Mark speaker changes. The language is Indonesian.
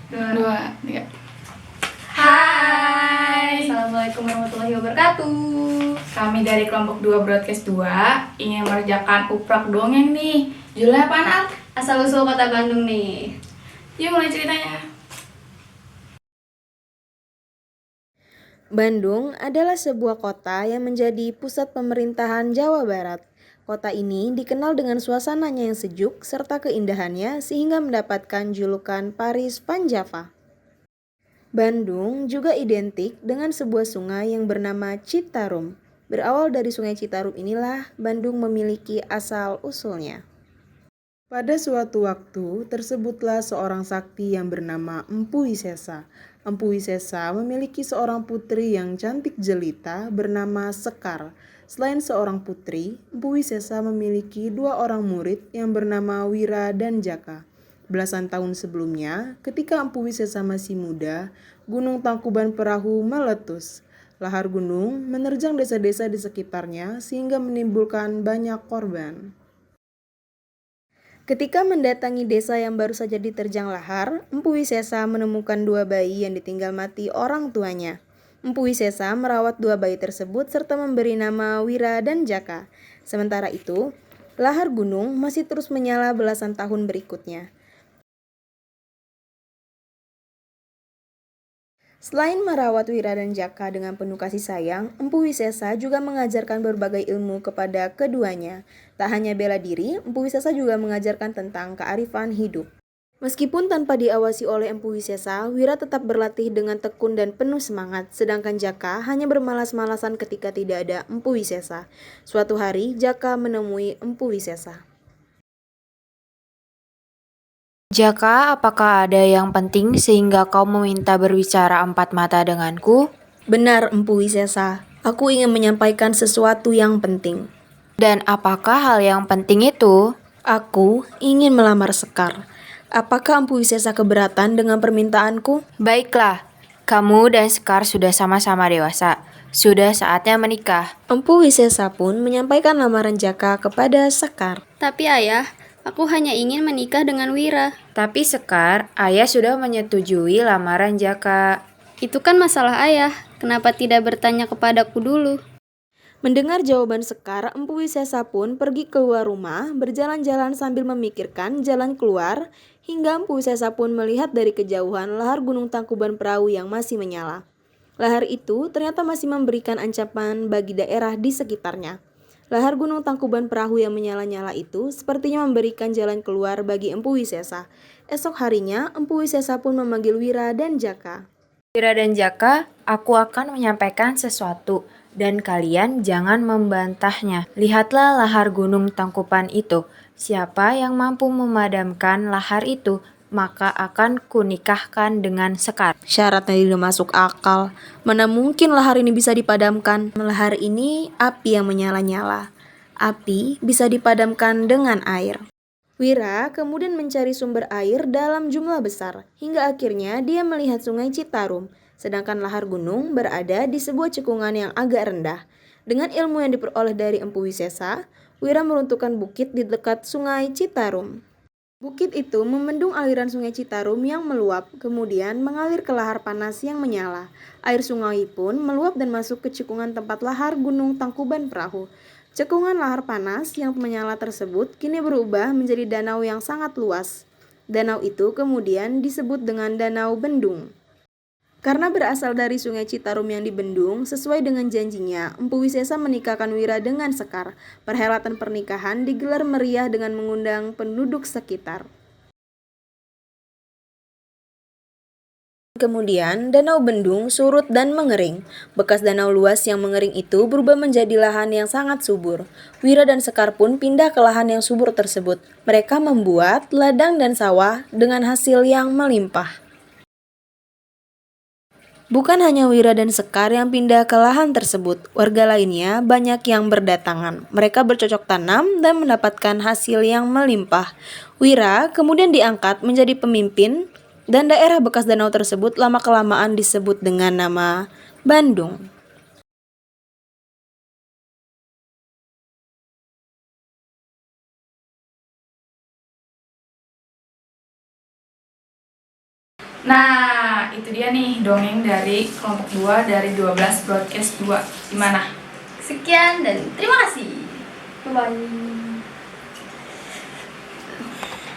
Speaker 1: Dua, tiga.
Speaker 2: Hai, Assalamualaikum warahmatullahi wabarakatuh.
Speaker 1: Kami dari kelompok 2 Broadcast 2 ingin mengerjakan uprak dongeng nih. Judulnya apaan, Al?
Speaker 2: Asal-usul kota Bandung nih.
Speaker 1: Yuk mulai ceritanya.
Speaker 3: Bandung adalah sebuah kota yang menjadi pusat pemerintahan Jawa Barat. Kota ini dikenal dengan suasananya yang sejuk serta keindahannya sehingga mendapatkan julukan Paris Van Java. Bandung juga identik dengan sebuah sungai yang bernama Citarum. Berawal dari sungai Citarum inilah Bandung memiliki asal-usulnya. Pada suatu waktu, tersebutlah seorang sakti yang bernama Empu Wisesa. Empu Wisesa memiliki seorang putri yang cantik jelita bernama Sekar. Selain seorang putri, Empu Wisesa memiliki dua orang murid yang bernama Wira dan Jaka. Belasan tahun sebelumnya, ketika Empu Wisesa masih muda, Gunung Tangkuban Perahu meletus. Lahar gunung menerjang desa-desa di sekitarnya sehingga menimbulkan banyak korban. Ketika mendatangi desa yang baru saja diterjang lahar, Empu Wisesa menemukan dua bayi yang ditinggal mati orang tuanya. Empu Wisesa merawat dua bayi tersebut serta memberi nama Wira dan Jaka. Sementara itu, lahar gunung masih terus menyala belasan tahun berikutnya. Selain merawat Wira dan Jaka dengan penuh kasih sayang, Empu Wisesa juga mengajarkan berbagai ilmu kepada keduanya. Tak hanya bela diri, Empu Wisesa juga mengajarkan tentang kearifan hidup. Meskipun tanpa diawasi oleh Empu Wisesa, Wira tetap berlatih dengan tekun dan penuh semangat, sedangkan Jaka hanya bermalas-malasan ketika tidak ada Empu Wisesa. Suatu hari, Jaka menemui Empu Wisesa.
Speaker 4: Jaka, apakah ada yang penting sehingga kau meminta berbicara empat mata denganku?
Speaker 3: Benar, Empu Wisesa. Aku ingin menyampaikan sesuatu yang penting.
Speaker 4: Dan apakah hal yang penting itu?
Speaker 3: Aku ingin melamar Sekar. Apakah Empu Wisesa keberatan dengan permintaanku?
Speaker 4: Baiklah, kamu dan Sekar sudah sama-sama dewasa. Sudah saatnya menikah.
Speaker 3: Empu Wisesa pun menyampaikan lamaran Jaka kepada Sekar.
Speaker 2: Tapi ayah, aku hanya ingin menikah dengan Wira.
Speaker 4: Tapi Sekar, ayah sudah menyetujui lamaran Jaka.
Speaker 2: Itu kan masalah ayah. Kenapa tidak bertanya kepadaku dulu?
Speaker 3: Mendengar jawaban Sekar, Empu Wisesa pun pergi keluar rumah, berjalan-jalan sambil memikirkan jalan keluar, hingga Empu Wisesa pun melihat dari kejauhan lahar Gunung Tangkuban Perahu yang masih menyala. Lahar itu ternyata masih memberikan ancaman bagi daerah di sekitarnya. Lahar Gunung Tangkuban Perahu yang menyala-nyala itu sepertinya memberikan jalan keluar bagi Empu Wisesa. Esok harinya, Empu Wisesa pun memanggil Wira dan Jaka.
Speaker 4: Wira dan Jaka, aku akan menyampaikan sesuatu. Dan kalian jangan membantahnya. Lihatlah lahar gunung Tangkuban itu. Siapa yang mampu memadamkan lahar itu, maka akan kunikahkan dengan Sekar.
Speaker 3: Syaratnya tidak masuk akal. Mana mungkin lahar ini bisa dipadamkan? Lahar ini api yang menyala-nyala. Api bisa dipadamkan dengan air. Wira kemudian mencari sumber air dalam jumlah besar, hingga akhirnya dia melihat sungai Citarum, sedangkan lahar gunung berada di sebuah cekungan yang agak rendah. Dengan ilmu yang diperoleh dari Empu Wisesa, Wira meruntuhkan bukit di dekat sungai Citarum. Bukit itu membendung aliran sungai Citarum yang meluap, kemudian mengalir ke lahar panas yang menyala. Air sungai pun meluap dan masuk ke cekungan tempat lahar Gunung Tangkuban Perahu. Cekungan lahar panas yang menyala tersebut kini berubah menjadi danau yang sangat luas. Danau itu kemudian disebut dengan Danau Bendung. Karena berasal dari sungai Citarum yang dibendung, sesuai dengan janjinya, Empu Wisesa menikahkan Wira dengan Sekar. Perhelatan pernikahan digelar meriah dengan mengundang penduduk sekitar. Kemudian, Danau Bendung surut dan mengering. Bekas danau luas yang mengering itu berubah menjadi lahan yang sangat subur. Wira dan Sekar pun pindah ke lahan yang subur tersebut. Mereka membuat ladang dan sawah dengan hasil yang melimpah. Bukan hanya Wira dan Sekar yang pindah ke lahan tersebut, warga lainnya banyak yang berdatangan. Mereka bercocok tanam dan mendapatkan hasil yang melimpah. Wira kemudian diangkat menjadi pemimpin dan daerah bekas danau tersebut lama-kelamaan disebut dengan nama Bandung.
Speaker 1: Nah, itu dia nih dongeng dari kelompok 2 dari 12 broadcast 2. Gimana?
Speaker 2: Sekian dan terima kasih. Bye-bye.